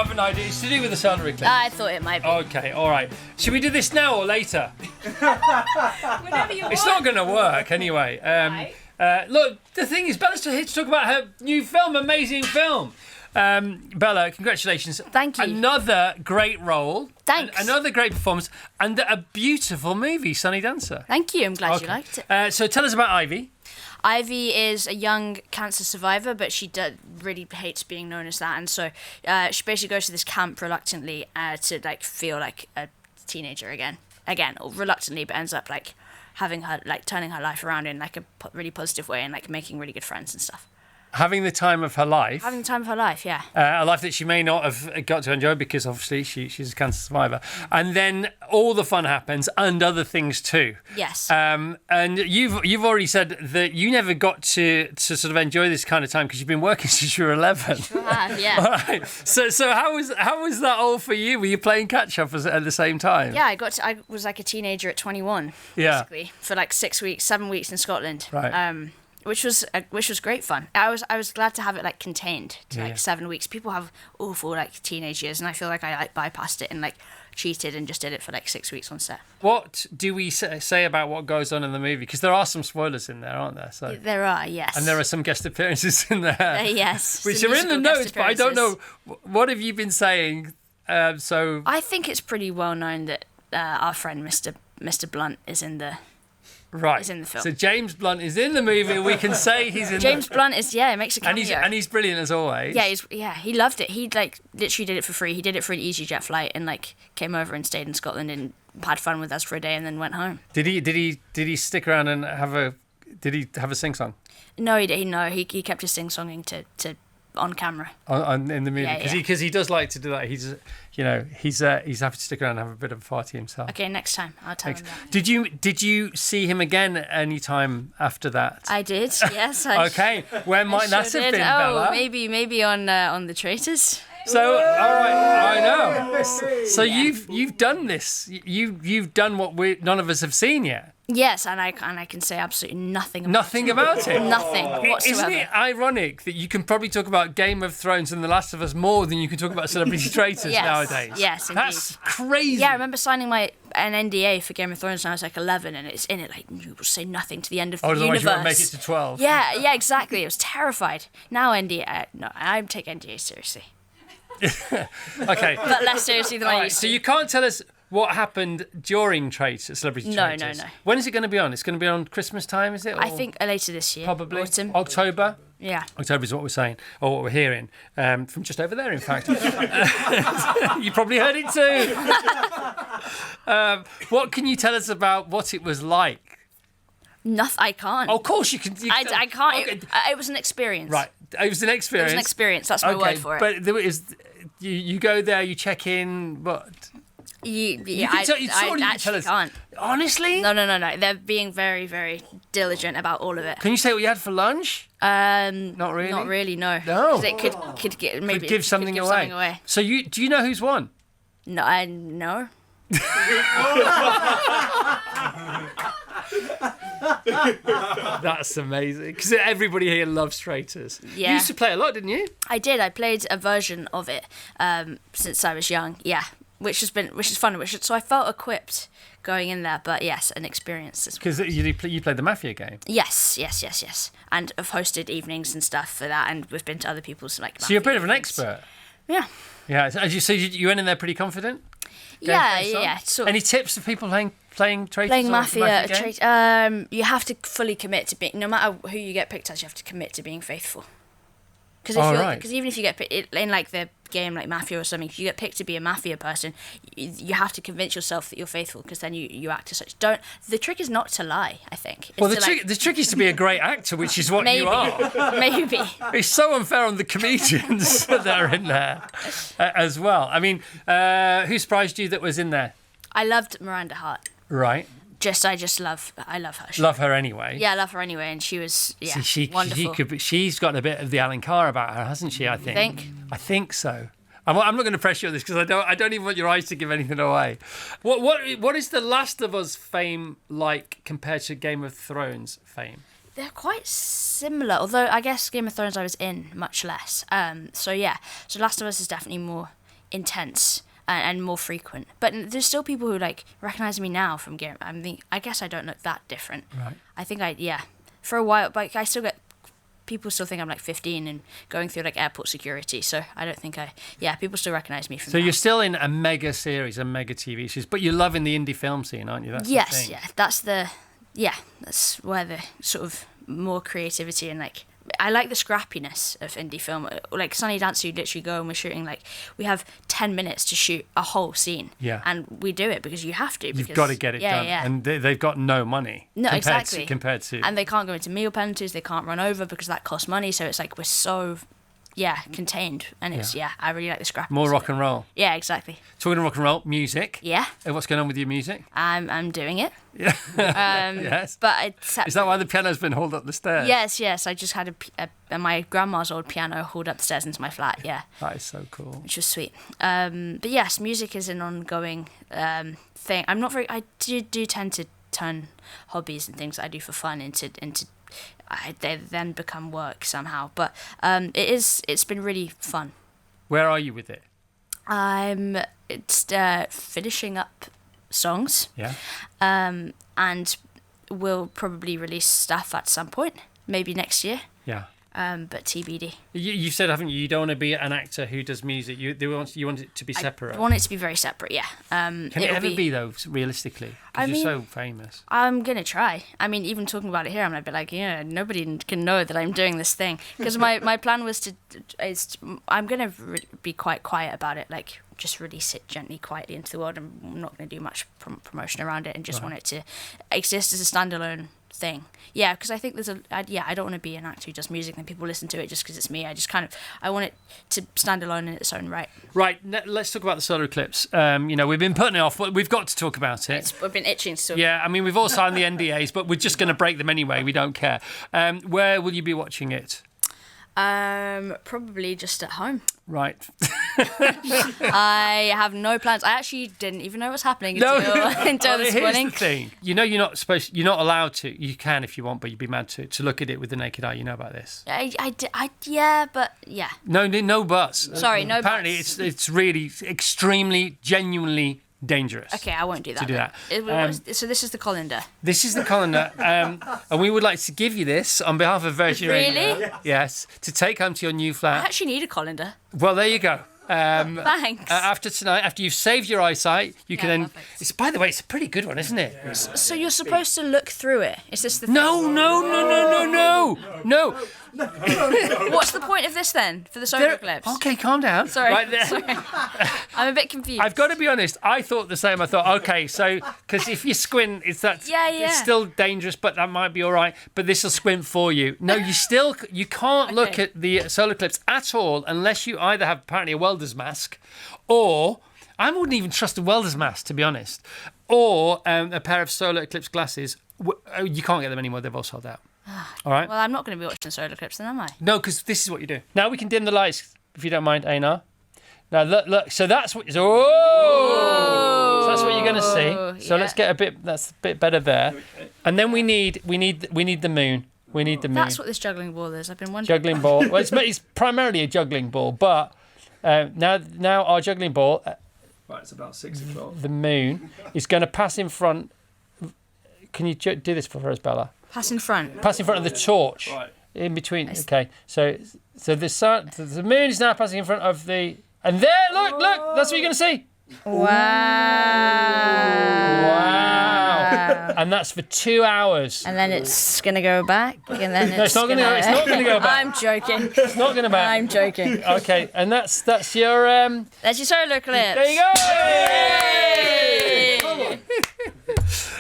have an idea? It's to do with the salary clip. I thought it might be. Okay, all right. Should we do this now or later? Whenever you want. It's not going to work anyway. Look, the thing is, Bella's here to talk about her new film, amazing film. Bella, congratulations. Thank you. Another great role. Thanks. Another great performance and a beautiful movie, Sunny Dancer. Thank you. I'm glad you liked it. So tell us about Ivy. Ivy is a young cancer survivor, but she really hates being known as that, and so she basically goes to this camp reluctantly to like feel like a teenager again, or reluctantly, but ends up like having her like turning her life around in like a really positive way and like making really good friends and stuff. Having the time of her life. Having the time of her life, yeah. A life that she may not have got to enjoy because obviously she's a cancer survivor. And then all the fun happens and other things too. Yes. And you've already said that you never got to sort of enjoy this kind of time because you've been working since you were 11. Yeah. All right. So how was that all for you? Were you playing catch up at the same time? Yeah, I was like a teenager at 21, basically, for like 7 weeks in Scotland. Right. Which was great fun. I was glad to have it like contained to 7 weeks. People have awful like teenage years, and I feel like I like bypassed it and like cheated and just did it for like 6 weeks on set. What do we say about what goes on in the movie? Because there are some spoilers in there, aren't there? So there are, yes. And there are some guest appearances in there. Yes. Which are in the notes, but I don't know. What have you been saying? So I think it's pretty well known that our friend Mr. Blunt is in the. Right. Is in the film. So James Blunt is in the movie. We can say he's in. James Blunt is it makes a cameo. And he's brilliant as always. Yeah, he loved it. He like literally did it for free. He did it for an EasyJet flight and like came over and stayed in Scotland and had fun with us for a day and then went home. Did he stick around and have a sing song? No, he kept his sing songing to on camera in the movie because he does like to do that. He's happy to stick around and have a bit of a party himself. Okay, next time I'll tell him that. Did you see him again any time after that? I did. Yes. Okay, where might that have been, Bella? Maybe on the Traitors. So, all right, I know. So you've done this. You've done what none of us have seen yet. Yes, and I can say absolutely nothing about it. Nothing whatsoever. Isn't it ironic that you can probably talk about Game of Thrones and The Last of Us more than you can talk about Celebrity Traitors nowadays? Yes, indeed. That's crazy. Yeah, I remember signing an NDA for Game of Thrones when I was like 11, and it's in it like you will say nothing to the end of the universe. Otherwise you won't make it to 12. Yeah, exactly. I was terrified. Now NDA, no, I take NDA seriously. Okay. But less seriously than I used to. So you can't tell us what happened during Celebrity Traitors? No. When is it going to be on? It's going to be on Christmas time, is it? I think later this year. Probably. Autumn. October? Yeah. October is what we're saying, or what we're hearing, from just over there, in fact. You probably heard it too. What can you tell us about what it was like? Nothing. I can't. Oh, of course you can. I can't. Okay. It was an experience. Right. It was an experience. It was an experience. That's my word for it. But there is, you go there, you check in, what? I actually can't. Honestly? No. They're being very, very diligent about all of it. Can you say what you had for lunch? Not really. Not really. No. No. It could give something away. So do you know who's won? No, I know. That's amazing because everybody here loves Traitors. Yeah. You used to play a lot, didn't you? I did. I played a version of it since I was young. Yeah, which is fun. So I felt equipped going in there. But yes, an experience. Because you played the Mafia game. Yes, and I've hosted evenings and stuff for that, and we've been to other people's like. So you're a bit of an expert. Yeah. Yeah. So you went in there pretty confident. Yeah. Any tips for people playing Traitors? Playing Mafia, you have to fully commit to being. No matter who you get picked as, you have to commit to being faithful. Because even if you get picked in like the game like Mafia or something, if you get picked to be a Mafia person, you have to convince yourself that you're faithful because then you act as such. The trick is not to lie, I think. The trick is to be a great actor, which is what you are. Maybe. It's so unfair on the comedians that are in there as well. I mean, who surprised you that was in there? I loved Miranda Hart. Right. I love her. Love her anyway. Yeah, I love her anyway, and she was wonderful. She's got a bit of the Alan Carr about her, hasn't she? I think. I think so. I'm not going to press you on this because I don't even want your eyes to give anything away. What is The Last of Us fame like compared to Game of Thrones fame? They're quite similar, although I guess Game of Thrones I was in much less. So Last of Us is definitely more intense and more frequent. But there's still people who like recognize me now from Game. I guess I don't look that different. Right. I think for a while, but I still get people still think I'm like 15 and going through like airport security. So I don't think people still recognize me from. So that. you're still in a mega series, a mega TV series, but you're loving the indie film scene, aren't you? That's the thing. That's where the sort of more creativity and like. I like the scrappiness of indie film. Like Sunny Dancer, you literally go and we're shooting we have 10 minutes to shoot a whole scene. Yeah. And we do it because you have to. You've got to get it done. Yeah. And they've got no money. No, exactly. Compared to. And they can't go into meal penalties. They can't run over because that costs money. So it's like we're so, contained. And it's, I really like the scrappiness. More rock and roll. Yeah, exactly. Talking of rock and roll, music. Yeah. What's going on with your music? I'm doing it. Yeah. Yes. But is that why the piano's been hauled up the stairs? Yes. I just had my grandma's old piano hauled up the stairs into my flat. Yeah. That is so cool. Which was sweet. But yes, music is an ongoing thing. I'm not very. I do tend to turn hobbies and things that I do for fun into. They then become work somehow. But it's been really fun. Where are you with it? It's finishing up songs. Yeah. And we'll probably release stuff at some point, maybe next year. Yeah. But TBD. You said, haven't you? You don't want to be an actor who does music. You want it to be separate. I want it to be very separate. Yeah. Can it ever be though, realistically? Because you're so famous. I'm gonna try. I mean, even talking about it here, I'm gonna be like, nobody can know that I'm doing this thing because my plan was I'm gonna be quite quiet about it, like just release it gently, quietly into the world. I'm not gonna do much promotion around it and just want it to exist as a standalone thing. Yeah, because I think I don't want to be an actor who does music and people listen to it just because it's me. I want it to stand alone in its own right. Right, let's talk about the solar eclipse. We've been putting it off, but we've got to talk about it. We've been itching to talk. Yeah, I mean, we've all signed the NDAs, but we're just going to break them anyway. We don't care. Where will you be watching it? Probably just at home. Right. I have no plans. I actually didn't even know what's happening until this morning. Here's the thing. You're not allowed to. You can if you want, but you'd be mad to look at it with the naked eye. You know about this. But yeah. No buts. Sorry, no Apparently, buts. it's really extremely, genuinely dangerous. Okay, I won't do that. To do that. So this is the colander. This is the colander, and we would like to give you this on behalf of Virgin Radio. Really? Yes, to take home to your new flat. I actually need a colander. Well, there you go. Thanks. After tonight, after you've saved your eyesight, you can then. Perfect. By the way, it's a pretty good one, isn't it? Yeah. So you're supposed to look through it. Is this the thing? No. What's the point of this then for the solar eclipse? Okay, calm down. Sorry. Right there. Sorry. I'm a bit confused. I've got to be honest. I thought the same. I thought, okay, so because if you squint, it's still dangerous, but that might be all right. But this will squint for you. No, you can't look at the solar eclipse at all unless you either have apparently a welder's mask, or I wouldn't even trust a welder's mask to be honest, or a pair of solar eclipse glasses. You can't get them anymore. They've all sold out. All right. Well, I'm not going to be watching the solar eclipse then, am I? No, because this is what you do. Now we can dim the lights, if you don't mind, Einar. Now look. So that's what. So that's what you're going to see. So let's get that's a bit better there. And then we need the moon. We need the moon. That's what this juggling ball is. I've been wondering. Juggling ball. Well, it's primarily a juggling ball, but now our juggling ball. Right, it's about 6 o'clock. The moon is going to pass in front. Can you do this for us, Bella? Pass in front. Pass in front of the torch. Right. In between. Okay. So the sun, the moon is now passing in front of the. And there, look. That's what you're going to see. Wow. And that's for 2 hours. And then it's going to go back. And then it's not going to go. It's not going to go back. I'm joking. It's not going to back. I'm joking. Okay. And that's your. That's your solar eclipse. There you go. Yay!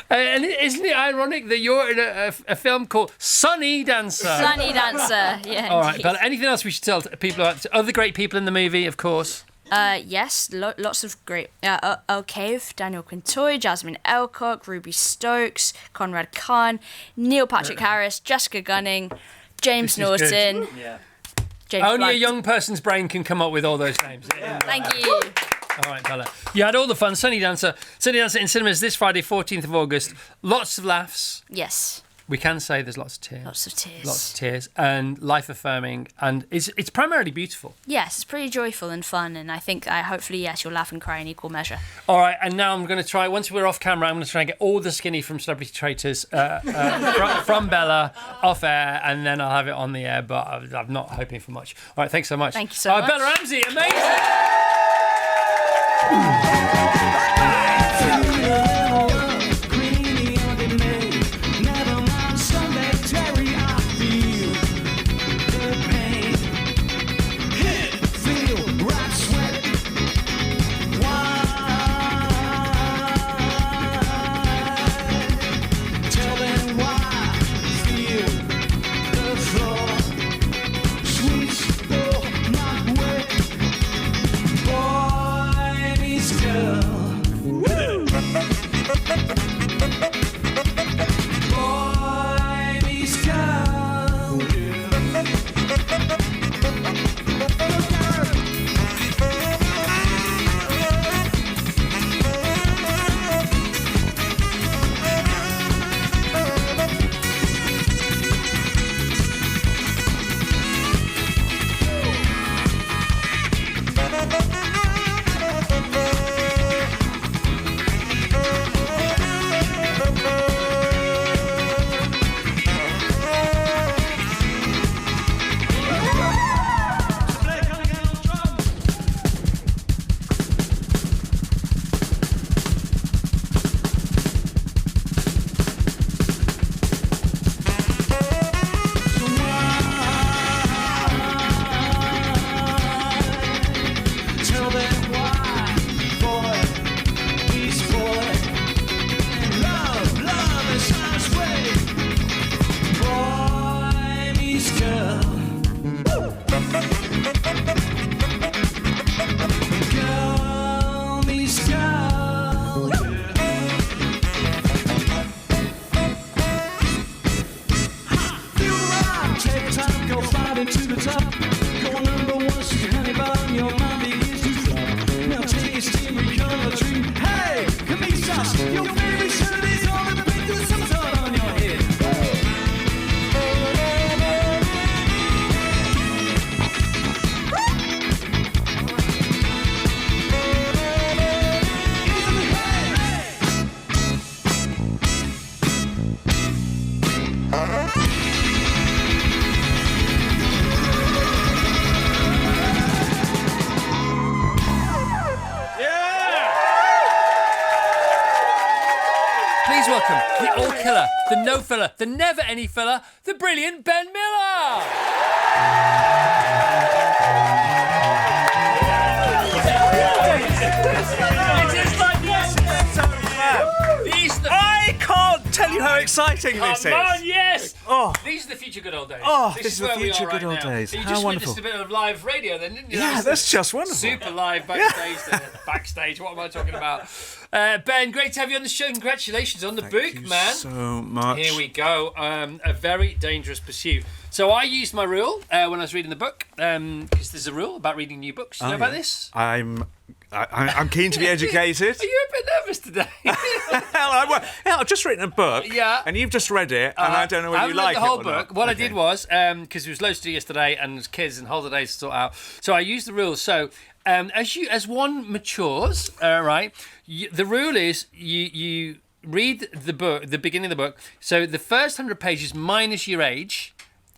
And isn't it ironic that you're in a film called Sunny Dancer? Sunny Dancer, yeah. All right, but anything else we should tell people about? Other great people in the movie, of course. Yes, lots of great. Earl Cave, Daniel Quintoy, Jasmine Elcock, Ruby Stokes, Conrad Khan, Neil Patrick Harris, Jessica Gunning, James Norton. Yeah. James Only Blunt. a young person's brain can come up with all those names. Thank you. All right, Bella. You had all the fun. Sunny Dancer in cinemas this Friday, 14th of August. Lots of laughs. Yes. We can say there's lots of tears. Lots of tears. Lots of tears. And life-affirming. And it's primarily beautiful. Yes, it's pretty joyful and fun. And I think, hopefully, yes, you'll laugh and cry in equal measure. All right, and now I'm going to try, once we're off camera, I'm going to try and get all the skinny from Celebrity Traitors from Bella off air, and then I'll have it on the air, but I'm not hoping for much. All right, thanks so much. Thank you so much. Bella Ramsey, amazing! Please welcome the all killer, the no filler, the never any filler, the brilliant Ben Miller. I can't tell you how exciting this is. Come on, yes! Oh. These are the future good old days. Oh, this is the where we future are good right old now. days. So you How just wonderful. witnessed a bit of live radio then, didn't you? Yeah, that's just wonderful. Super live backstage there. Backstage, what am I talking about? Ben, great to have you on the show. Congratulations on the book, man. So much. Here we go. A very dangerous pursuit. So I used my rule when I was reading the book, because there's a rule about reading new books. Do you know about this? I'm keen to be educated. Are you a bit nervous today? I've just written a book, and you've just read it, and I don't know whether you like it or not. I haven't read the whole book. What I did was, because there was loads to do yesterday, and there's kids and holidays to sort out, so I used the rules. So as one matures, right, the rule is you read the book, the beginning of the book. So the first 100 pages minus your age.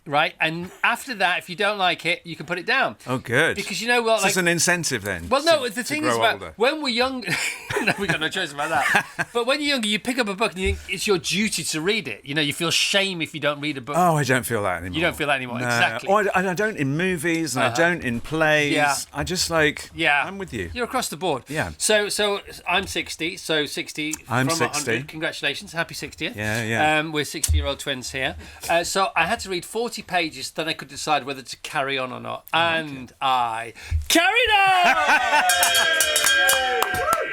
Right, and after that, if you don't like it, you can put it down. Oh, good. Because you know what, so it's an incentive then. Well, no, the thing is about older. when we're young, no, we got no choice about that. But when you're younger, you pick up a book and you think it's your duty to read it. You know, you feel shame if you don't read a book. Oh, I don't feel that anymore. You don't feel that anymore, no. exactly. And I don't in movies, and I don't in plays. Yeah. I just like. Yeah, I'm with you. You're across the board. Yeah. So I'm 60. So 60 I'm from 60. 100. Congratulations, happy 60th. Yeah. We're 60-year-old twins here. So I had to read 40 pages. Then I could decide whether to carry on or not, and I carried on.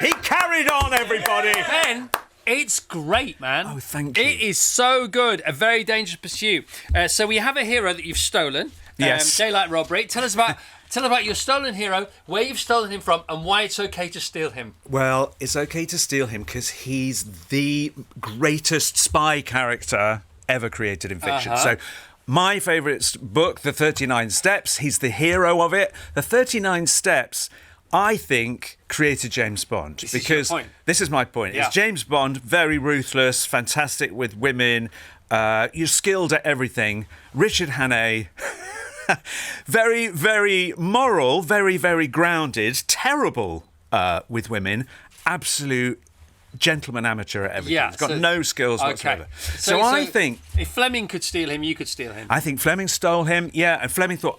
He carried on, everybody. Ben, it's great, man. Oh, thank you. It is so good. A very dangerous pursuit. So we have a hero that you've stolen. Yes. Daylight robbery. Tell us about your stolen hero, where you've stolen him from, and why it's okay to steal him. Well, it's okay to steal him because he's the greatest spy character ever created in fiction. So my favourite book, The 39 Steps, he's the hero of it. The 39 Steps, I think, created James Bond. This is my point. It's James Bond, very ruthless, fantastic with women, you're skilled at everything. Richard Hannay, very, very moral, very, very grounded, terrible with women, absolute gentleman amateur at everything. He's got no skills whatsoever. So I think if Fleming could steal him, you could steal him. I think Fleming stole him, and Fleming thought,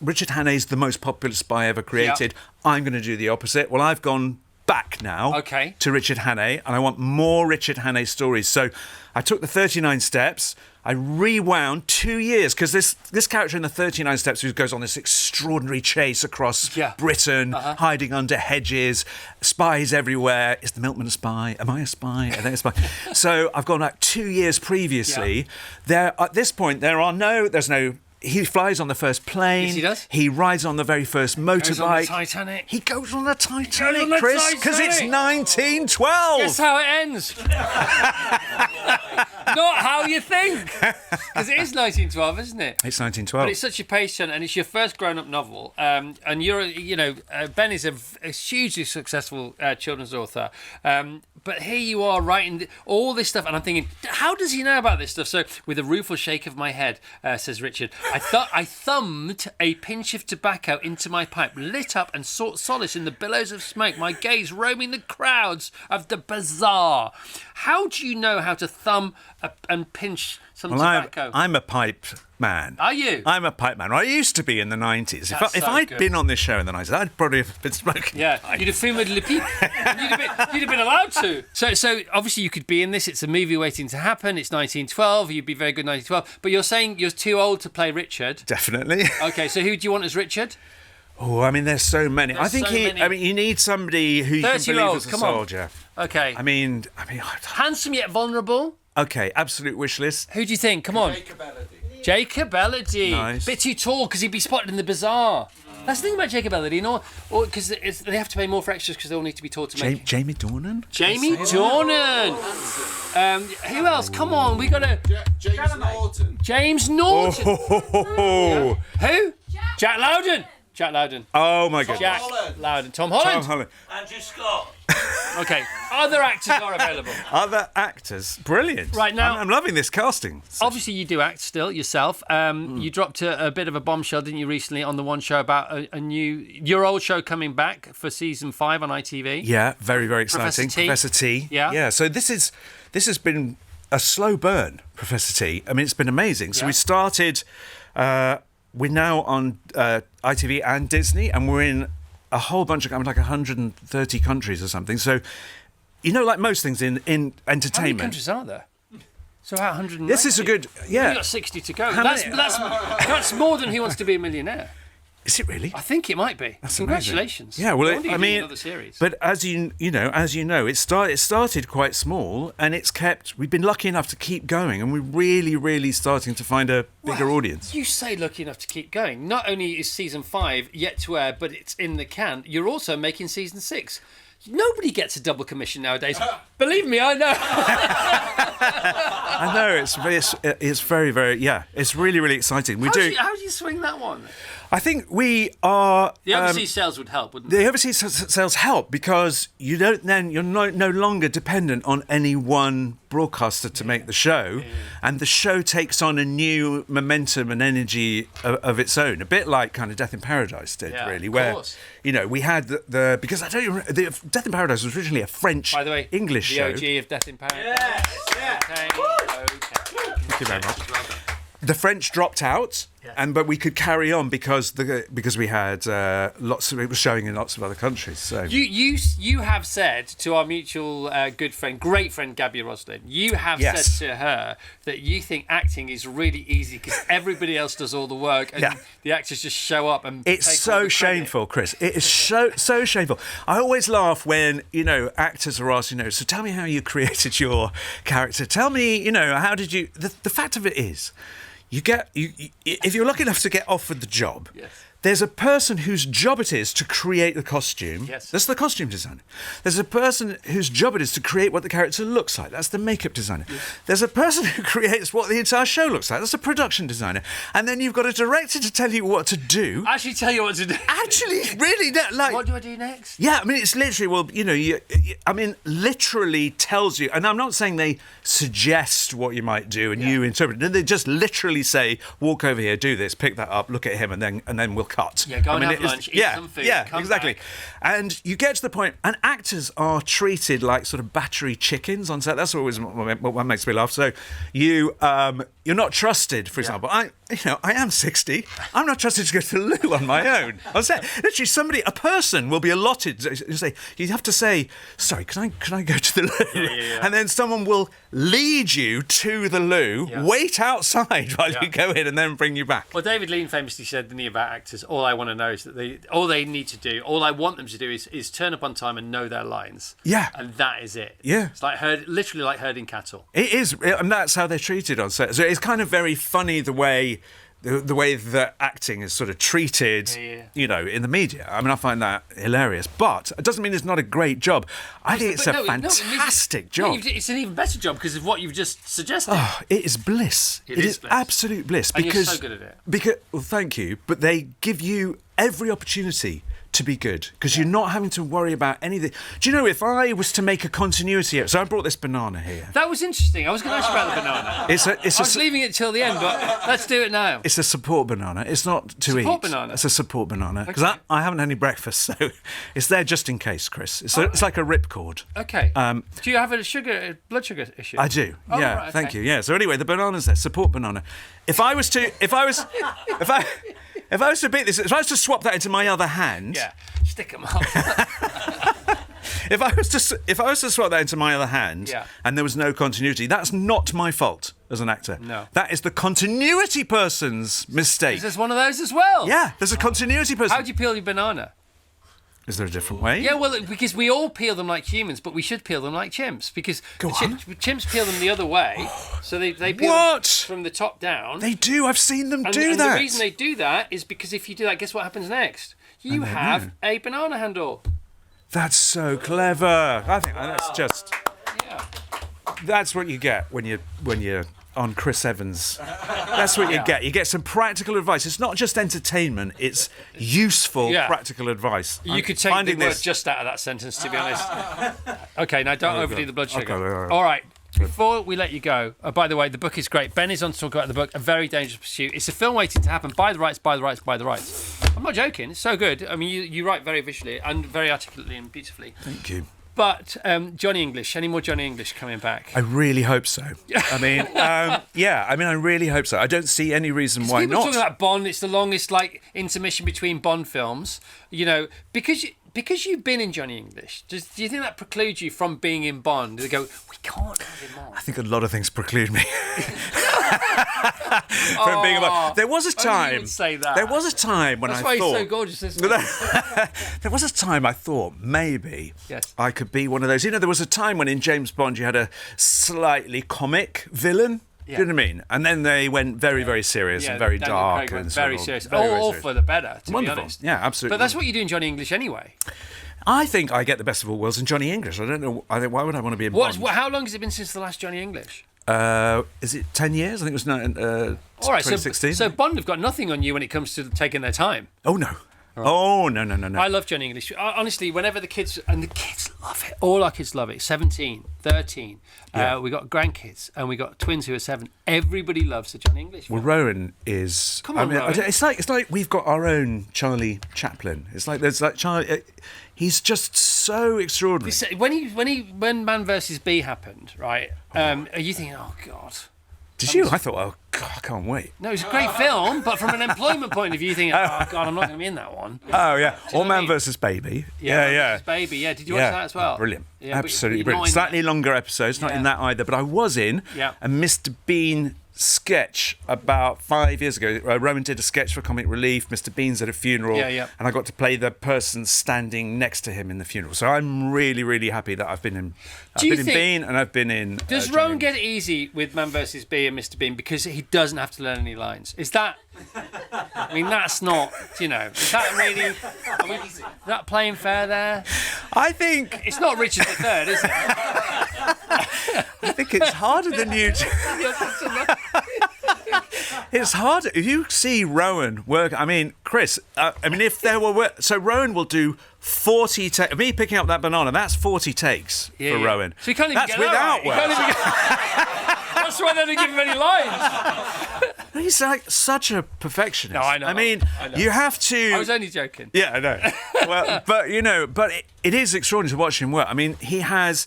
Richard Hannay's the most popular spy ever created. I'm going to do the opposite. Well, I've gone back now to Richard Hannay, and I want more Richard Hannay stories. So I took the 39 Steps, I rewound 2 years, because this character in the 39 Steps who goes on this extraordinary chase across Britain, hiding under hedges, spies everywhere. Is the milkman a spy? Am I a spy? Are they a spy? So I've gone back 2 years previously. At this point, there's no... He flies on the first plane. Yes, he does. He rides on the very first motorbike. Goes on the Titanic. He goes on the Titanic, Chris, because it's 1912. Guess how it ends? Not how you think. Because it is 1912, isn't it? It's 1912. But it's such a patient, and it's your first grown-up novel. And Ben is a hugely successful children's author. But here you are writing all this stuff, and I'm thinking, how does he know about this stuff? So, with a rueful shake of my head, says Richard, I thumbed a pinch of tobacco into my pipe, lit up and sought solace in the billows of smoke, my gaze roaming the crowds of the bazaar. How do you know how to thumb and pinch some tobacco? I'm a pipe man. Are you? I'm a pipe man. I used to be in the 90s. If I'd been on this show in the 90s, I'd probably have been smoking. Yeah, you'd have filmed Le Pipe. You'd have been allowed to. So obviously you could be in this. It's a movie waiting to happen. It's 1912. You'd be very good 1912. But you're saying you're too old to play Richard. Definitely. Okay, so who do you want as Richard? Oh, I mean, there's so many. You need somebody who you can believe is a soldier. Okay. I mean, handsome yet vulnerable. Okay, absolute wish list. Who do you think? Come on. Jacob Elordi. Nice. Bit too tall because he'd be spotted in the bazaar. That's the thing about Jacob Elordi, or because they have to pay more for extras because they all need to be taught to make. Jamie Dornan. Jamie Dornan. Who else? Come on, we got to. James Norton. James Norton. Oh. Who? Jack Lowden. Jack Lowden. Oh my God. Jack Lowden. Tom Holland. Andrew Scott. Okay. Other actors are available. Other actors. Brilliant. Right now, I'm loving this casting. Obviously, you do act still yourself. You dropped a bit of a bombshell, didn't you, recently on the One Show about your old show coming back for season 5 on ITV? Yeah, very, very exciting. Professor T. Yeah. So this has been a slow burn, Professor T. I mean, it's been amazing. So we started. We're now on ITV and Disney, and we're in a whole bunch of, like 130 countries or something. So, like most things in entertainment. How many countries are there? So about 190. This is a good, We've got 60 to go. That's more than Who Wants to Be a Millionaire. Is it really? I think it might be. That's Congratulations. Amazing. Yeah, well, I mean, another series. But as you know, it started quite small, and we've been lucky enough to keep going, and we're really, really starting to find a bigger audience. You say lucky enough to keep going. Not only is season 5 yet to air, but it's in the can, you're also making season 6. Nobody gets a double commission nowadays. Believe me, I know. I know, it's very, very, it's really, really exciting. How do you swing that one? I think we are. The overseas sales would help, wouldn't they? The overseas sales help because you're no longer dependent on any one broadcaster to make the show, and the show takes on a new momentum and energy of its own, a bit like kind of Death in Paradise did, really, where we had the because I don't even remember, Death in Paradise was originally a French, by the way, English show. The OG of Death in Paradise. Okay. Thank you very much. The French dropped out, but we could carry on because we had lots of it was showing in lots of other countries. So you have said to our mutual great friend Gabby Roslin, you have said to her that you think acting is really easy because everybody else does all the work and the actors just show up and. It's so shameful, Chris. It is so shameful. I always laugh when actors are asked, so tell me how you created your character. Tell me, how did you? The fact of it is. If you're lucky enough to get offered the job, There's a person whose job it is to create the costume. Yes. That's the costume designer. There's a person whose job it is to create what the character looks like. That's the makeup designer. Yes. There's a person who creates what the entire show looks like. That's a production designer. And then you've got a director to tell you what to do. Actually tell you what to do. Actually, really, like... What do I do next? Yeah, I mean, it's literally, well, you know, literally tells you, and I'm not saying they suggest what you might do and you interpret it. They just literally say, walk over here, do this, pick that up, look at him, and then we'll cut. Yeah, go and have lunch, eat some food, come exactly. back. And you get to the point, and actors are treated like sort of battery chickens on set. That's always what makes me laugh. So you're not trusted, for example. I am 60. I'm not trusted to go to the loo on my own. On set, literally, a person will be allotted. You have to say, sorry, can I go to the loo? Yeah. And then someone will lead you to the loo, wait outside while you go in, and then bring you back. Well, David Lean famously said, didn't he, about actors, all I want to know is that all they need to do, all I want them to do is turn up on time and know their lines. Yeah. And that is it. Yeah. It's like literally like herding cattle. It is, and that's how they're treated on set. So it's kind of very funny the way that acting is sort of treated, you know, in the media. I mean, I find that hilarious. But it doesn't mean it's not a great job. I think it's a fantastic job. It's an even better job because of what you've just suggested. Oh, it is bliss. It is bliss. Absolute bliss. And you're so good at it. Well, thank you. But they give you every opportunity to be good, because you're not having to worry about anything. Do you know, if I was to make a continuity... So I brought this banana here. That was interesting. I was going to ask you about the banana. I was leaving it till the end, but let's do it now. It's a support banana. It's not to eat. Support banana? It's a support banana. Because I haven't had any breakfast, so it's there just in case, Chris. It's like a ripcord. Okay. Do you have a blood sugar issue? I do. Oh, yeah, right, okay. Thank you. Yeah. So anyway, the banana's there. Support banana. If I was to beat this, if I was to swap that into my other hand, stick them up. if I was to swap that into my other hand, and there was no continuity, that's not my fault as an actor. No, that is the continuity person's mistake. There's one of those as well. Yeah, there's a continuity person. How do you peel your banana? Is there a different way? Yeah, well, because we all peel them like humans, but we should peel them like chimps, because chimps peel them the other way, so they peel them from the top down. They do. I've seen them do that. And the reason they do that is because if you do that, guess what happens next? You have a banana handle. That's so clever. I think that's just... Yeah. That's what you get when you're on Chris Evans. That's what you get. You get some practical advice. It's not just entertainment, it's useful practical advice. You could take the word just out of that sentence, to be honest. Okay, now don't overdo the blood sugar. Okay, all right. Before we let you go, by the way, the book is great. Ben is on to talk about the book, A Very Dangerous Pursuit. It's a film waiting to happen. Buy the rights, buy the rights, buy the rights. I'm not joking. It's so good. I mean, you write very visually and very articulately and beautifully. Thank you. But Johnny English, any more Johnny English coming back? I really hope so. I mean, I really hope so. I don't see any reason why people not. Talking about Bond, it's the longest intermission between Bond films. You know, because you've been in Johnny English. Do you think that precludes you from being in Bond? They go, we can't have him on. I think a lot of things preclude me. From being about. There was a time. You would say that. There was a time when That's I why thought. He's so gorgeous, isn't he? There was a time I thought maybe I could be one of those. You know, there was a time when in James Bond you had a slightly comic villain. Yeah. Do you know what I mean? And then they went very, very serious and very Daniel dark Craig went and very serious. All for the better, to Wonderful. be honest. Yeah, absolutely. But that's what you do in Johnny English anyway. I think I get the best of all worlds in Johnny English. I don't know. Why would I want to be in Bond? How long has it been since the last Johnny English? Is it 10 years? I think it was all right, 2016. So Bond have got nothing on you when it comes to taking their time. Oh, no. Right. Oh, no. I love Johnny English. Honestly, whenever the kids love it. All our kids love it. 17, 13. We got grandkids and we got twins who are 7. Everybody loves the Johnny English film. Well, Rowan is... Come on, Rowan. It's like we've got our own Charlie Chaplin. It's like there's like Charlie... He's just so extraordinary. When Man vs. Bee happened, right? Are you thinking, oh, God... Did you? I thought, oh, God, I can't wait. No, it's a great film, but from an employment point of view, you think, oh, God, I'm not going to be in that one. Oh, yeah. Or Man vs. Baby. Yeah. Baby, yeah. Did you watch that as well? Brilliant. Yeah, absolutely brilliant. Slightly longer episodes, not in that either, but I was in, and Mr. Bean sketch about 5 years ago. Rowan did a sketch for Comic Relief. Mr. Bean's at a funeral, and I got to play the person standing next to him in the funeral. So I'm really, really happy that I've been in. Bean and I've been in. Does Rowan get it easy with Man vs. Bee and Mr. Bean because he doesn't have to learn any lines? Is that? I mean, that's not. Is that really? Is that playing fair there? I think it's not Richard III, is it? I think it's harder than you. It's harder if you see Rowan work. I mean, Chris. If there were so Rowan will do 40 takes. Me picking up that banana. That's 40 takes for Rowan. So he can't even that's get without work. That's why they don't give him any lines. He's like such a perfectionist. No, I know. I mean, I know. you have to. I was only joking. Yeah, I know. Well, but it is extraordinary to watch him work. I mean, he has.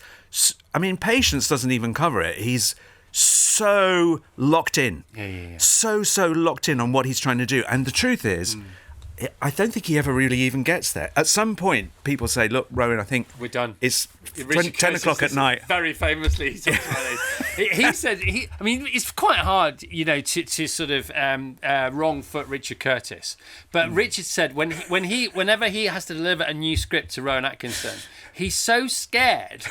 Patience doesn't even cover it. He's so locked in. Yeah. So locked in on what he's trying to do. And the truth is, I don't think he ever really even gets there. At some point, people say, look, Rowan, I think we're done. It's 10 o'clock at night. Very famously, he talks about this. He said, it's quite hard, to sort of wrong foot Richard Curtis. But Richard said whenever he has to deliver a new script to Rowan Atkinson, he's so scared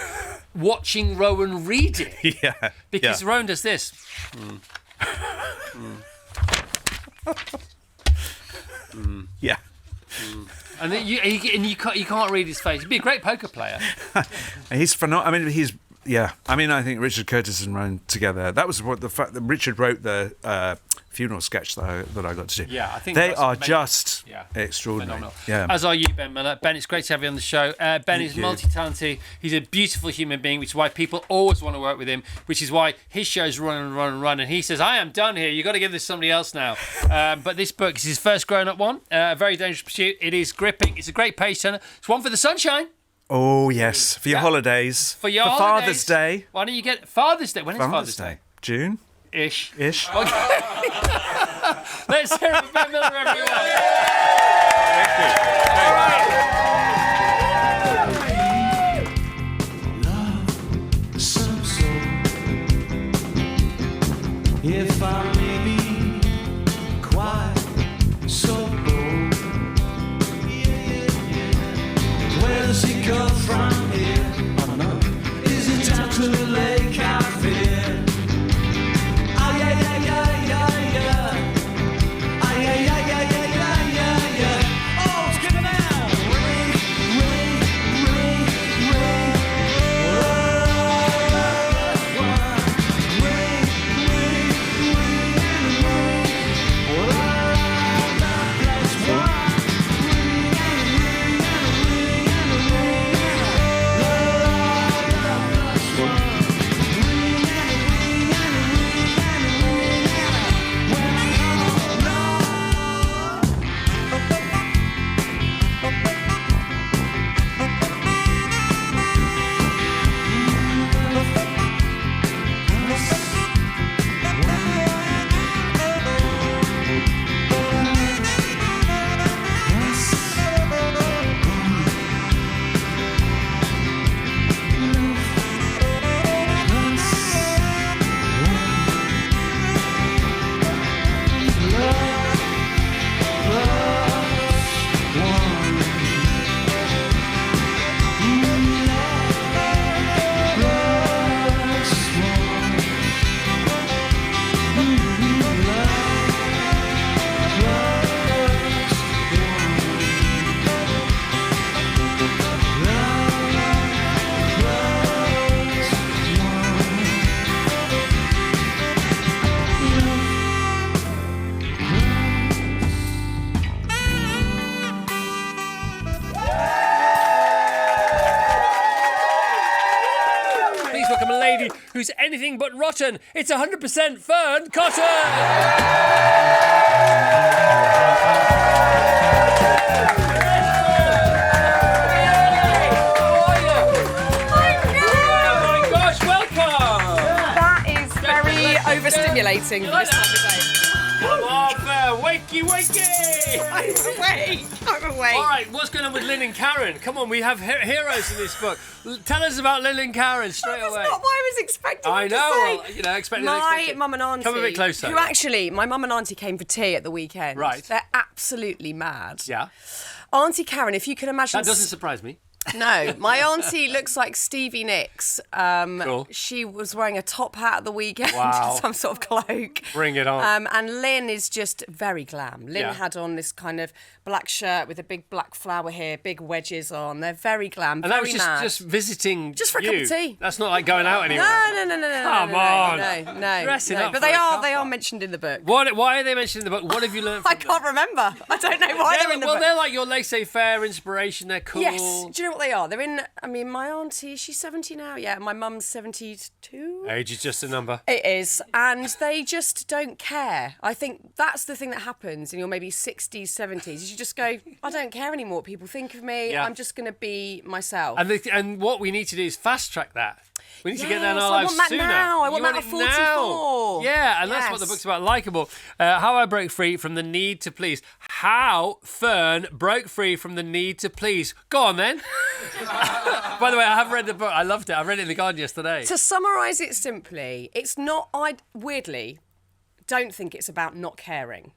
watching Rowan read it. Yeah. Because Rowan does this. Yeah. And then you can't read his face. He'd be a great poker player. He's phenomenal. I think Richard Curtis and Rowan together. That was the fact that Richard wrote the funeral sketch that I got to do. Yeah, I think they are just extraordinary. Phenomenal. Yeah. As are you, Ben Miller. Ben, it's great to have you on the show. Ben is multi-talented. He's a beautiful human being, which is why people always want to work with him, which is why his shows run. And he says, I am done here. You've got to give this to somebody else now. But this book is his first grown-up one. A very dangerous pursuit. It is gripping. It's a great page-turner. It's one for the sunshine. Oh, yes. For your holidays. For your holidays. Father's Day. Why don't you get Father's Day? When is Father's Day? June. Ish. Okay. Let's hear it for Ben Miller, everyone. Thank you. All right. Love some soul. If I may be quite so bold, where does he come from here? Oh no. Is it down to the lake I fear? Ah, yeah, yeah, yeah, yeah, yeah. Ah, yeah, yeah, yeah, yeah, yeah, yeah, yeah. Oh, it's giving out. Rain, rain, rain, rain. Oh, rain, rain, rain, rain. Oh, that's why. Rain, rain, rain, rain. That's why. Who's anything but rotten. It's 100% Fearne Cotton. That is very overstimulating for this time of day. Come on, Fearne. Wakey, wakey! I'm awake. All right, what's going on with Lynn and Karen? Come on, we have heroes in this book. Tell us about Lynn and Karen straight away. That's not what I was expecting. I you to know, say. well, you know, expecting My mum and auntie. Come a bit closer. Who actually, my mum and auntie came for tea at the weekend. Right. They're absolutely mad. Yeah. Auntie Karen, if you can imagine. That doesn't surprise me. No, my auntie looks like Stevie Nicks. Cool. She was wearing a top hat at the weekend, Wow. some sort of cloak. Bring it on. And Lynn is just very glam. Lynn Yeah. had on this kind of black shirt with a big black flower here, big wedges on. They're very glam, And very that was mad. just visiting Just for a you. cup of tea. That's not like going out anywhere. No. Come on. No. Dressing up But for they a are cuppa. mentioned in the book. Why are they mentioned in the book? What have you learned from I can't remember. I don't know why they're in the book. they're like your laissez-faire inspiration. They're cool. Yes. Do you know what they are? They're in. I mean, my auntie, she's 70 now. Yeah, my mum's 72. Age is just a number. It is, and they just don't care. I think that's the thing that happens in your maybe 60s, 70s. Is you just go, I don't care anymore what people think of me. Yeah. I'm just going to be myself. And what we need to do is fast track that. We need to get that in Yes, our I lives want that sooner. now. I want You that want at it 44. now. Yeah, and that's what the Yes. book's about. Likeable. How I broke free from the need to please. How Fearne broke free from the need to please. Go on then. By the way, I have read the book. I loved it. I read it in the Guardian yesterday. To summarise it simply, it's not. I weirdly don't think it's about not caring.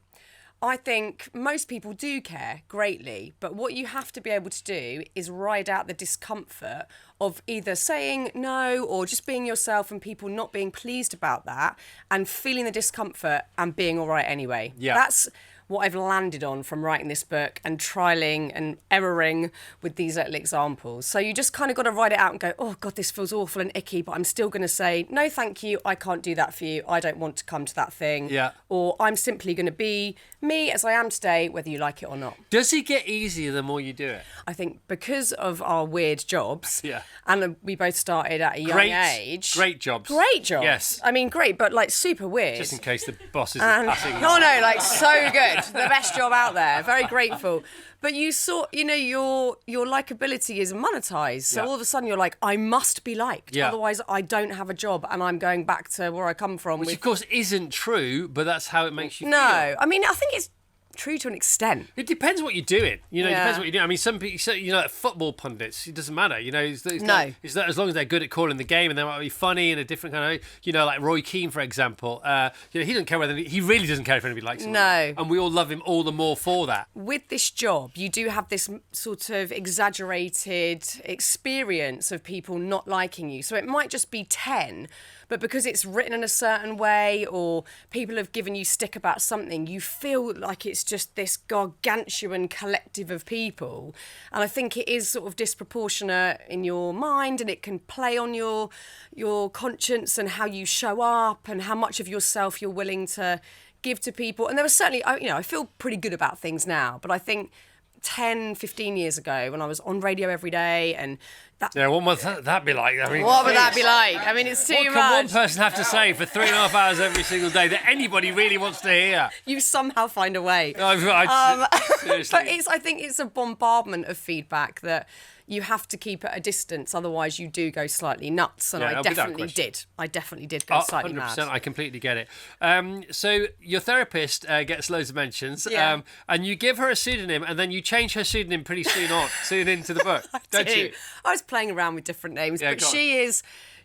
I think most people do care greatly, but what you have to be able to do is ride out the discomfort of either saying no or just being yourself and people not being pleased about that and feeling the discomfort and being all right anyway. Yeah. That's what I've landed on from writing this book and trialing and erroring with these little examples. So you just kind of got to write it out and go, oh God, this feels awful and icky, but I'm still going to say, no, thank you. I can't do that for you. I don't want to come to that thing. Yeah. Or I'm simply going to be me as I am today, whether you like it or not. Does it get easier the more you do it? I think because of our weird jobs, Yeah. and we both started at a young age. Great jobs. Great jobs. Yes. I mean, great, but like super weird. Just in case the boss is And, passing. oh no, like so good. The best job out there. Very grateful. But you saw, your likability is monetized. So Yeah. all of a sudden you're like, I must be liked. Yeah. Otherwise I don't have a job and I'm going back to where I come from. Which of course isn't true, but that's how it makes you feel. No. I mean, I think it's true to an extent. It depends what you're doing. It Yeah. depends what you're doing. I mean, some people, like football pundits, it doesn't matter. It's No. as long as they're good at calling the game and they might be funny in a different kind of, like Roy Keane, for example. He doesn't care he really doesn't care if anybody likes him. No. And we all love him all the more for that. With this job, you do have this sort of exaggerated experience of people not liking you. So it might just be 10, but because it's written in a certain way or people have given you stick about something, you feel like it's just this gargantuan collective of people. And I think it is sort of disproportionate in your mind and it can play on your conscience and how you show up and how much of yourself you're willing to give to people. And there was certainly, I feel pretty good about things now, but I think 10, 15 years ago when I was on radio every day and that... Yeah, what would that be like? I mean, What would that be like? I mean, it's too what much. can one person have to say for 3.5 hours every single day that anybody really wants to hear? You somehow find a way. Seriously. But I think it's a bombardment of feedback that you have to keep at a distance, otherwise you do go slightly nuts. And Yeah, I without definitely question. did. I definitely did go slightly 100%, mad. I completely get it. So your therapist gets loads of mentions, Yeah. and you give her a pseudonym, and then you change her pseudonym pretty soon into the book, don't you? I was playing around with different names, Yeah, but go on.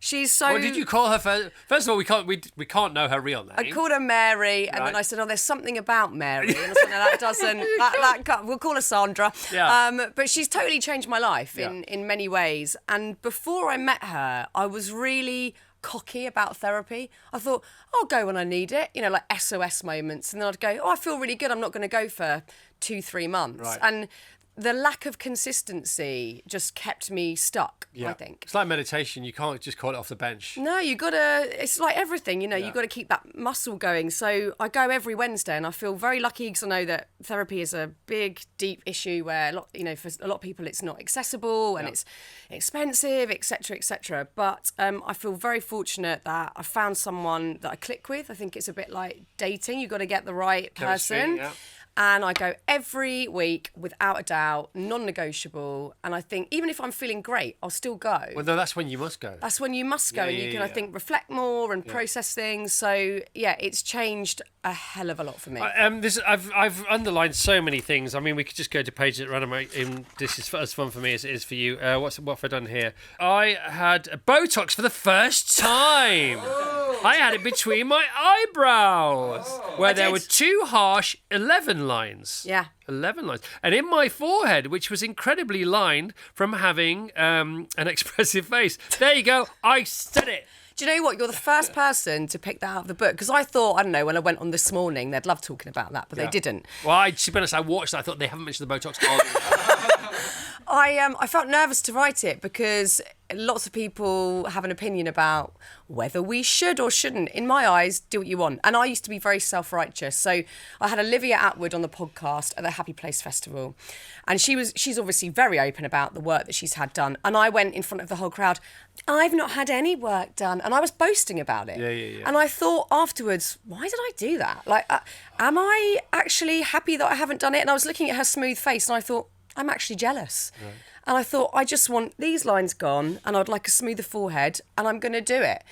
she's so... What did you call her first? First of all, we can't know her real name. I called her Mary, and Right. then I said, "Oh, there's something about Mary." And I said, "No, that doesn't. We'll call her Sandra." Yeah. But she's totally changed my life Yeah. in many ways. And before I met her, I was really cocky about therapy. I thought, I'll go when I need it, like SOS moments, and then I'd go, "Oh, I feel really good. I'm not going to go for 2-3 months." Right. And the lack of consistency just kept me stuck, Yeah. I think. It's like meditation. You can't just call it off the bench. No, it's like everything, you've got to keep that muscle going. So I go every Wednesday and I feel very lucky because I know that therapy is a big, deep issue where, for a lot of people it's not accessible and it's expensive, etc., etc. But I feel very fortunate that I found someone that I click with. I think it's a bit like dating. You've got to get the right Chemistry, person. yeah. And I go every week without a doubt, non-negotiable. And I think even if I'm feeling great, I'll still go. Well, no, that's when you must go. That's when you must go, and you can, I think, reflect more and process things. So yeah, it's changed a hell of a lot for me. I've underlined so many things. I mean, we could just go to pages at random. This is as fun for me as it is for you. What have I done here? I had Botox for the first time. I had it between my eyebrows, where there were 2 harsh 11 lines. Yeah. 11 lines. And in my forehead, which was incredibly lined from having an expressive face. There you go. I said it. Do you know what? You're the first person to pick that out of the book, because I thought, I don't know, when I went on this morning, they'd love talking about that, but they didn't. Well, to be honest, I watched that. I thought they haven't mentioned the Botox. I felt nervous to write it because lots of people have an opinion about whether we should or shouldn't. In my eyes, do what you want. And I used to be very self-righteous. So I had Olivia Atwood on the podcast at the Happy Place Festival. And she's obviously very open about the work that she's had done. And I went in front of the whole crowd, I've not had any work done. And I was boasting about it. Yeah. And I thought afterwards, why did I do that? Like, am I actually happy that I haven't done it? And I was looking at her smooth face and I thought, I'm actually jealous. Right. And I thought, I just want these lines gone and I'd like a smoother forehead and I'm going to do it.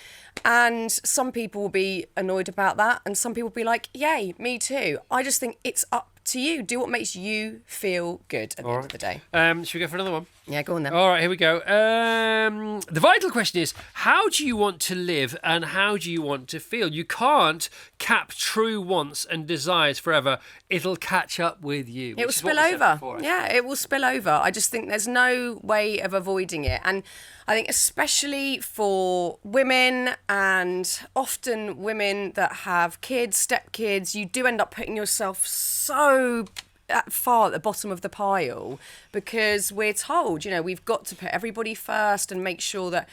And some people will be annoyed about that and some people will be like, yay, me too. I just think it's up to you. Do what makes you feel good at the end of the day. Should we go for another one? Yeah, go on then. All right, here we go. The vital question is, how do you want to live and how do you want to feel? You can't cap true wants and desires forever. It'll catch up with you. It will spill over. Yeah, it will spill over. I just think there's no way of avoiding it. And I think especially for women and often women that have kids, stepkids, you do end up putting yourself so far at the bottom of the pile because we're told, we've got to put everybody first and make sure that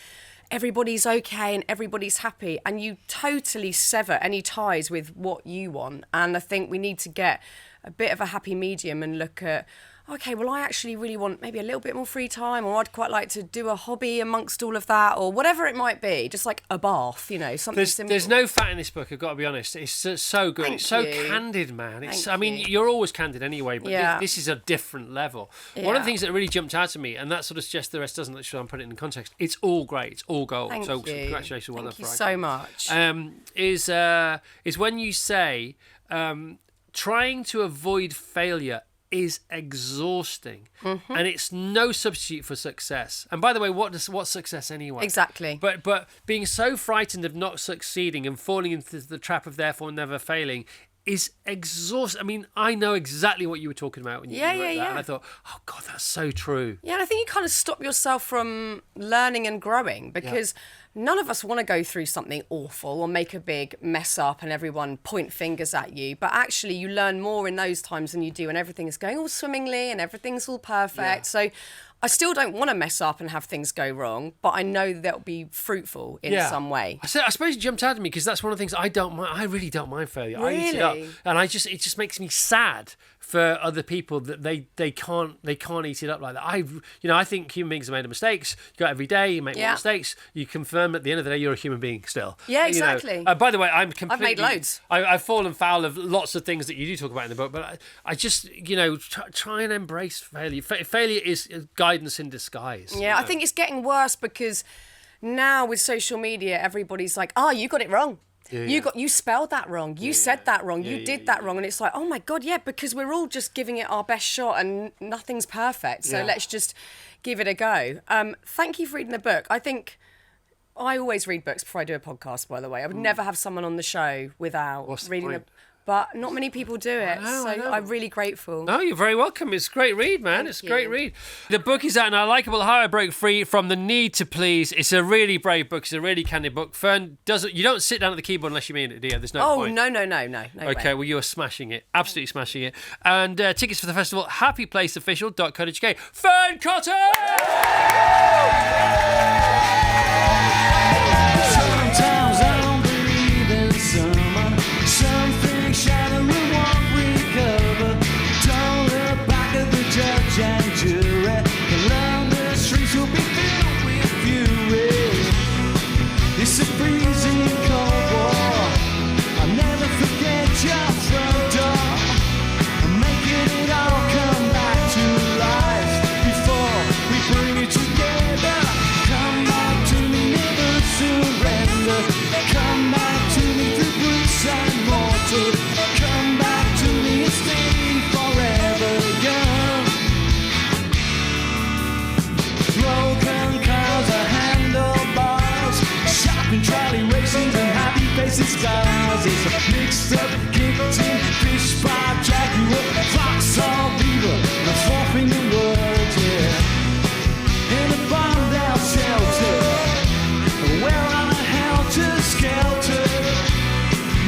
everybody's okay and everybody's happy, and you totally sever any ties with what you want. And I think we need to get a bit of a happy medium and look at, okay, well, I actually really want maybe a little bit more free time, or I'd quite like to do a hobby amongst all of that, or whatever it might be, just like a bath, something simple. There's no fat in this book, I've got to be honest. It's so good. It's so candid, man. You're always candid anyway, but this is a different level. Yeah. One of the things that really jumped out at me, and that sort of suggests the rest doesn't, I'm putting it in context, it's all great, it's all gold. Thank so you. Congratulations. Thank you so much. Is when you say trying to avoid failure is exhausting, and it's no substitute for success. And by the way, what's success anyway? Exactly. But being so frightened of not succeeding and falling into the trap of therefore never failing is exhausting. I mean, I know exactly what you were talking about when you wrote that, and I thought, oh God, that's so true. Yeah, and I think you kind of stop yourself from learning and growing because none of us want to go through something awful or make a big mess up and everyone point fingers at you. But actually, you learn more in those times than you do when everything is going all swimmingly and everything's all perfect. Yeah. So I still don't want to mess up and have things go wrong, but I know that'll be fruitful in some way. I suppose it jumped out at me because that's one of the things I don't mind. I really don't mind failure. Really? I eat it up, and it just makes me sad for other people that they can't eat it up like that. I think human beings have made mistakes. You go every day, you make more mistakes. You confirm at the end of the day you're a human being still. Yeah, exactly. By the way, I've made loads. I've fallen foul of lots of things that you do talk about in the book, but I just try and embrace failure. Failure is guidance in disguise. Yeah, I think it's getting worse because now with social media, everybody's like, you got it wrong. You spelled that wrong. You said that wrong. You did that wrong. And it's like, oh my God, because we're all just giving it our best shot and nothing's perfect. So let's just give it a go. Thank you for reading the book. I think I always read books before I do a podcast, by the way. I would never have someone on the show without reading the but not many people do it, so I'm really grateful. No, you're very welcome. It's a great read, man. It's a great read. The book is out now, Likeable How I Broke Free from the Need to Please. It's a really brave book. It's a really candid book. Fearne, you don't sit down at the keyboard unless you mean it, do you? There's no point. No Okay, well, you're smashing it. Absolutely smashing it. And tickets for the festival, happyplaceofficial.co.uk. Fearne Cotton! Sometimes I don't believe in summer. Something shadowy won't recover. Don't look back at the judge and jury. The London streets will be filled with fury. It's a freezing cold war. I'll never forget your front door. It's a mixed up, kicked in, fish pie, jaguar, foxhole beaver, the four-finger word, yeah. In a bombed out shelter, we're on a helter-skelter,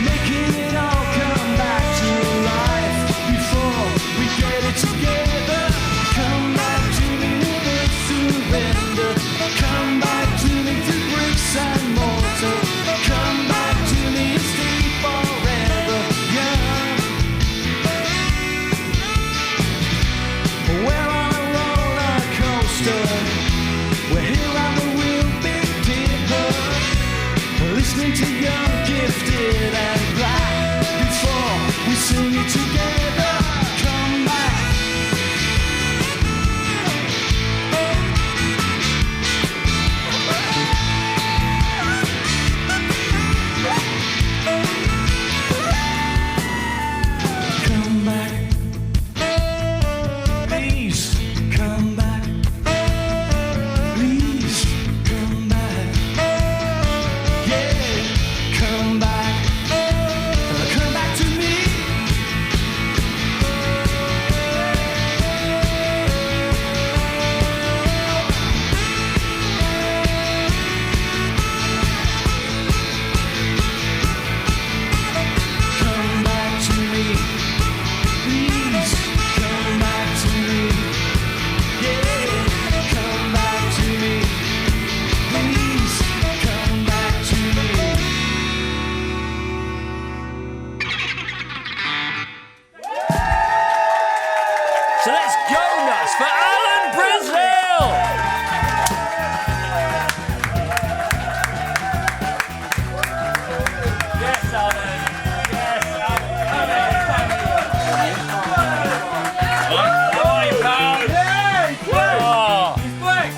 making it all come back to life before we get it together. Come back to me, never surrender. Come back to me through bricks and mortar. Come back to me and stay forever young. We're on a roller coaster. We're here on the wheel, Big Dipper, listening to Young, Gifted and Black before we sing it together. Come back. Come back. Please come back. Please come back. Yeah, come back. Come back to me. Come back to me. Please come back to me. Yeah, come back to me. Please come back to me. So let's go nuts for Alan Brazil. Yes, Alan. Yes, Alan. How are you, pal?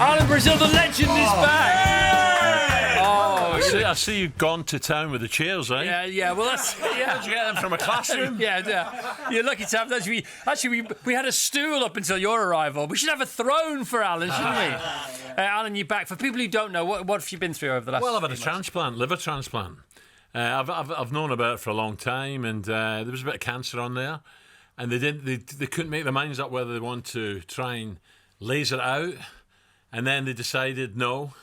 Alan Brazil, the legend, is back. I see you've gone to town with the chairs, eh? Yeah. Well, that's yeah. Did you get them from a classroom? Yeah. You're lucky to have that. We had a stool up until your arrival. We should have a throne for Alan, shouldn't we? Alan, you're back. For people who don't know, what have you been through over the last? Well, I've had a transplant, liver transplant. I've known about it for a long time, and there was a bit of cancer on there, and they couldn't make their minds up whether they want to try and laser it out, and then they decided no,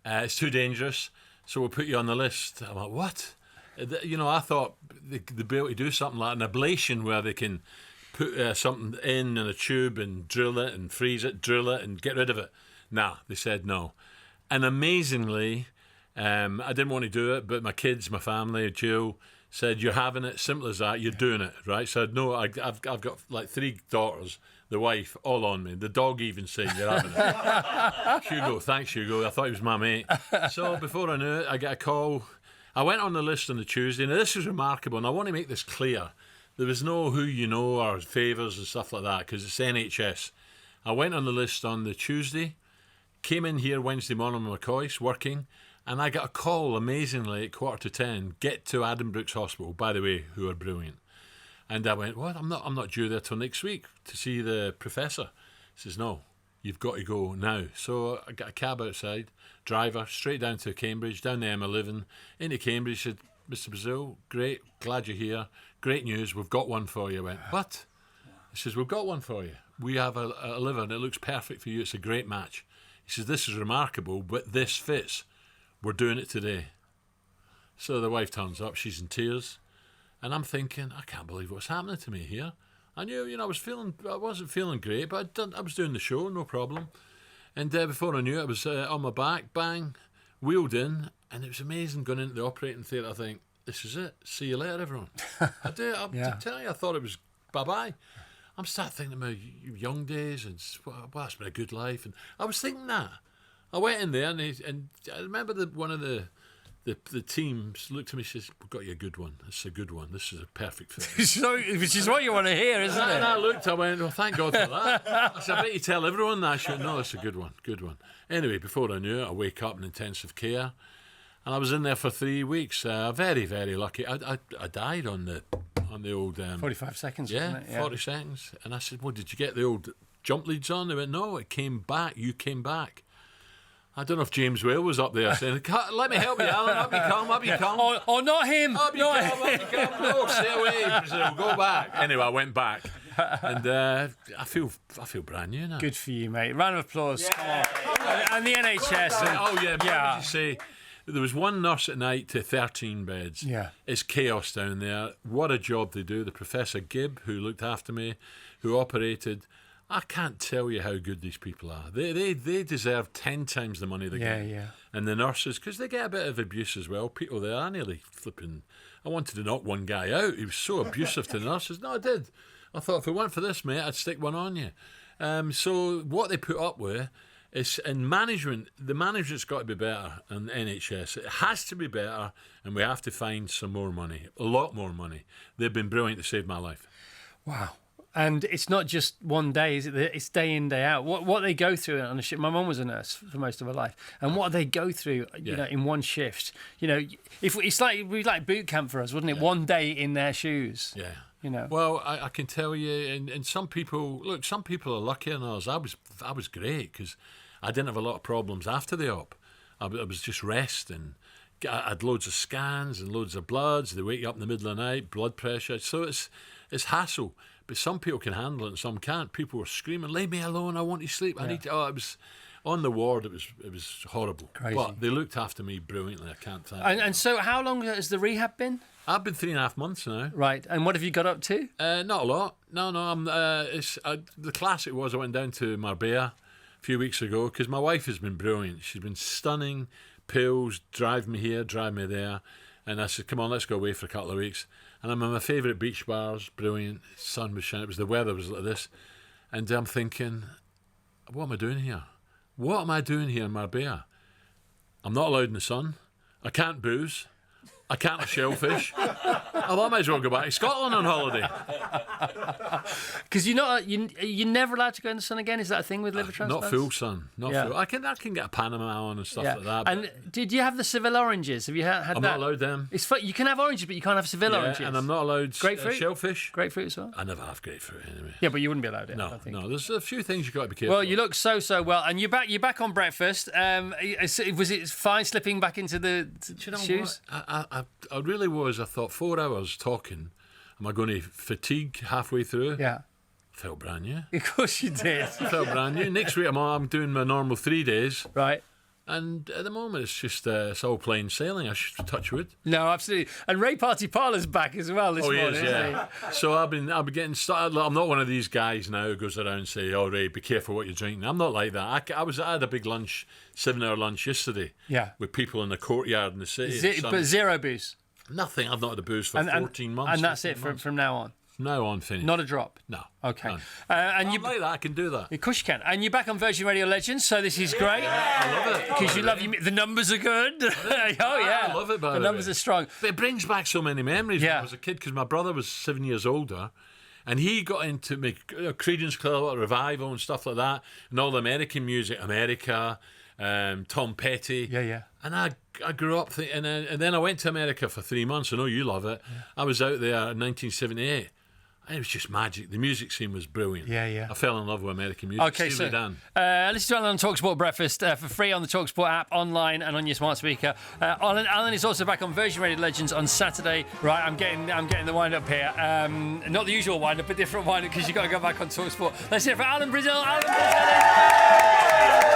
it's too dangerous. So we'll put you on the list. I'm like, what? I thought they'd be able to do something like an ablation where they can put something in a tube and drill it and freeze it, drill it and get rid of it. Nah, they said no. And amazingly, I didn't want to do it, but my kids, my family, Jill, said, you're having it, simple as that, you're doing it, right? So no, I've got like 3 daughters, the wife, all on me. The dog even saying, you're having it. Hugo, thanks Hugo, I thought he was my mate. So before I knew it, I get a call. I went on the list on the Tuesday. Now this was remarkable, and I want to make this clear. There was no who you know or favours and stuff like that, because it's NHS. I went on the list on the Tuesday, came in here Wednesday morning with my McCoy's working, and I got a call, amazingly, at 10:15, get to Addenbrooke's Hospital, by the way, who are brilliant. And I went, what? I'm not due there till next week to see the professor. He says, no, you've got to go now. So I got a cab outside, driver, straight down to Cambridge, down the M11, into Cambridge. Said, Mr. Brazil, great, glad you're here. Great news, we've got one for you. I went, what? He says, we've got one for you. We have a liver and it looks perfect for you. It's a great match. He says, this is remarkable, but this fits. We're doing it today. So the wife turns up, she's in tears. And I'm thinking, I can't believe what's happening to me here. I knew, I wasn't feeling great, but I was doing the show, no problem. And before I knew it, I was on my back, bang, wheeled in, and it was amazing going into the operating theatre. I think, this is it. See you later, everyone. I do. To tell you, I thought it was bye-bye. I'm starting thinking about young days and, well, that's been a good life. And I was thinking that. I went in there, and I remember one of the teams looked at me and says, we've got you a good one. This is a good one. This is a perfect fit. Which is what you want to hear, isn't it? And I looked, I went, well, thank God for that. I said, I bet you tell everyone that. She went, no, it's a good one, good one. Anyway, before I knew it, I wake up in intensive care. And I was in there for 3 weeks. Very, very lucky. I died on the old... 45 seconds, yeah, wasn't it? Yeah, 40 seconds. And I said, well, did you get the old jump leads on? They went, no, it came back. You came back. I don't know if James Whale was up there saying, "Let me help you, Alan. Up you come, up you come." Oh, not him. Up you come. No, stay away, Brazil. Go back. Anyway, I went back, and I feel brand new now. Good for you, mate. Round of applause. Come on. And the NHS. And, What did you say? There was one nurse at night to 13 beds. Yeah. It's chaos down there. What a job they do. The Professor Gibb, who looked after me, who operated. I can't tell you how good these people are. They deserve 10 times the money they get. Yeah. And the nurses, because they get a bit of abuse as well. People there, I wanted to knock one guy out. He was so abusive to the nurses. No, I did. I thought, if it weren't for this, mate, I'd stick one on you. So what they put up with is, in management, the management's got to be better in NHS. It has to be better, and we have to find some more money, a lot more money. They've been brilliant to save my life. Wow. And it's not just one day, is it? It's day in, day out. What they go through on a shift. My mum was a nurse for most of her life, and what they go through, you know, in one shift. You know, it's like boot camp for us, wasn't it? Yeah. One day in their shoes. Yeah. You know. Well, I can tell you, and some people are luckier than others. I was great because I didn't have a lot of problems after the op. I was just resting. I had loads of scans and loads of bloods. They wake you up in the middle of the night, blood pressure. So it's hassle. But some people can handle it and some can't. People were screaming, "Leave me alone, I want to sleep. I need to..." Oh, it was on the ward, it was horrible. Crazy. But they looked after me brilliantly, I can't tell you. And so how long has the rehab been? I've been 3.5 months now. Right, and what have you got up to? Not a lot. No, the classic was I went down to Marbella a few weeks ago because my wife has been brilliant. She's been stunning, pills, drive me here, drive me there. And I said, "Come on, let's go away for a couple of weeks." And I'm at my favourite beach bars, brilliant. Sun was shining. The weather was like this. And I'm thinking, what am I doing here? What am I doing here in Marbella? I'm not allowed in the sun. I can't booze. I can't have shellfish. I might as well go back to Scotland on holiday. Because you're never allowed to go in the sun again. Is that a thing with liver transplants? Not full sun. Not full. I can get a Panama on and stuff like that. And did you have the Seville oranges? Have you had that? I'm not allowed them. It's you can have oranges, but you can't have Seville oranges. And I'm not allowed grapefruit, shellfish. Grapefruit as well. I never have grapefruit anyway. Yeah, but you wouldn't be allowed it. No, I think. no. There's a few things you've got to be careful. Well, you look so well, and you're back on breakfast. Was it fine slipping back into the shoes? I really was. I thought 4 hours talking. Am I going to fatigue halfway through? Yeah. Felt brand new. Of course you did. Felt brand new. Next week I'm doing my normal 3 days. Right. And at the moment it's just it's all plain sailing. I should touch wood. No, absolutely. And Ray Party Parlour's back as well this morning. Yes, yeah. So I've been getting started. I'm not one of these guys now who goes around and say, "Oh, Ray, be careful what you're drinking." I'm not like that. I had a big lunch, 7-hour lunch yesterday. Yeah. With people in the courtyard in the city. But zero booze. Nothing. I've not had a booze for 14 months. And that's it from now on. Now on, finished. Not a drop. No. Okay. And you like that? I can do that. Of course you can. And you're back on Virgin Radio Legends, so this is great. I love it. Because you love the numbers are good. Oh yeah. I love it. The numbers are strong. But it brings back so many memories when I was a kid. Because my brother was 7 years older, and he got into Creedence Clearwater Revival and stuff like that, and all the American music, America, Tom Petty. Yeah. And I grew up, and then I went to America for 3 months. I know you love it. Yeah. I was out there in 1978. And it was just magic. The music scene was brilliant. Yeah. I fell in love with American music. Okay, so listen to Alan on TalkSport Breakfast for free on the TalkSport app, online and on your smart speaker. Alan is also back on Virgin Radio Legends on Saturday. Right, I'm getting the wind up here. Not the usual wind up, a different wind up because you've got to go back on TalkSport. Let's hear it for Alan Brazil. Alan Brazil.